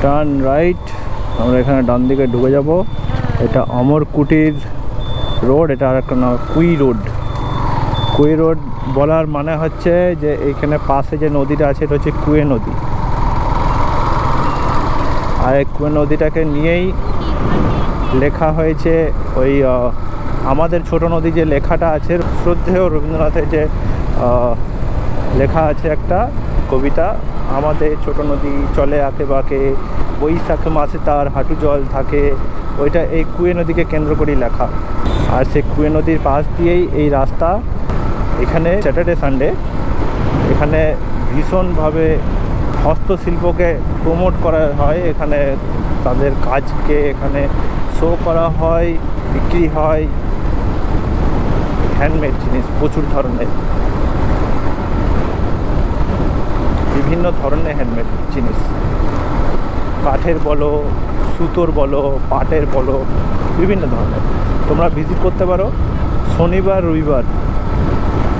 Turn right, আমরা এখানে ডান দিকে ঢুকে যাব। এটা অমর কুটির রোড, এটা আর একটা নাম কুই রোড। কুই রোড বলার মানে হচ্ছে যে এইখানে পাশে যে নদীটা আছে এটা হচ্ছে কুয়ে নদী, আর এই কুয়ে নদীটাকে নিয়েই লেখা হয়েছে ওই আমাদের ছোট নদী যে লেখাটা আছে, শ্রদ্ধেয় রবীন্দ্রনাথের যে লেখা আছে একটা কবিতা, আমাদের ছোট নদী চলে আঁকে বাঁকে, বৈশাখ মাসে তার হাঁটু জল থাকে, ওইটা এই কুয়ে নদীকে কেন্দ্র করেই লেখা। আর সেই কুয়ে নদীর পাশ দিয়েই এই রাস্তা। এখানে স্যাটারডে সানডে এখানে ভীষণভাবে হস্তশিল্পকে প্রমোট করা হয়, এখানে তাদের কাজকে এখানে শো করা হয়, বিক্রি হয়। হ্যান্ডমেড জিনিস প্রচুর ধরনের, বিভিন্ন ধরনের হ্যান্ডমেড জিনিস, কাঠের বলো, সুতোর বলো, পাটের বলো, বিভিন্ন ধরনের। তোমরা ভিজিট করতে পারো শনিবার রবিবার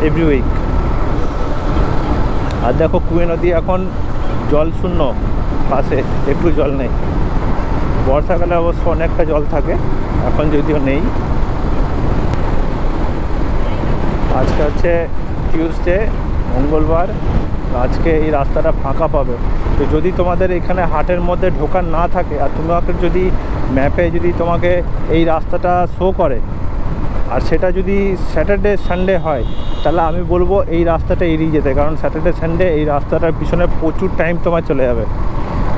এভরি উইক। আর দেখো কুয়ে নদী এখন জল শূন্য, পাশে একটু জল নেই। বর্ষাকালে অবশ্য অনেকটা জল থাকে, এখন যদিও নেই। আজকে হচ্ছে টিউসডে, মঙ্গলবার, আজকে এই রাস্তাটা ফাঁকা পাবে। তো যদি তোমাদের এখানে হাটের মধ্যে ঢোকার না থাকে আর তোমাকে যদি ম্যাপে যদি তোমাকে এই রাস্তাটা শো করে আর সেটা যদি স্যাটারডে সানডে হয়, তাহলে আমি বলবো এই রাস্তাটা এড়িয়ে যেতে, কারণ স্যাটারডে সানডে এই রাস্তাটার পিছনে প্রচুর টাইম তোমার চলে যাবে।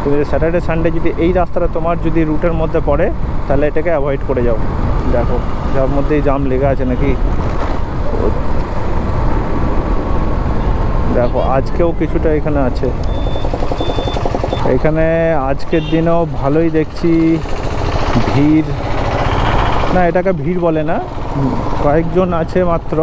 তুমি স্যাটারডে সানডে যদি এই রাস্তাটা তোমার যদি রুটের মধ্যে পড়ে, তাহলে এটাকে অ্যাভয়েড করে যাও। দেখো যার মধ্যেই জাম লেগে আছে নাকি, দেখো আজকেও কিছুটা এখানে আছে। এখানে আজকের দিনেও ভালোই দেখছি ভিড়, না এটাকে ভিড় বলে না, কয়েকজন আছে মাত্র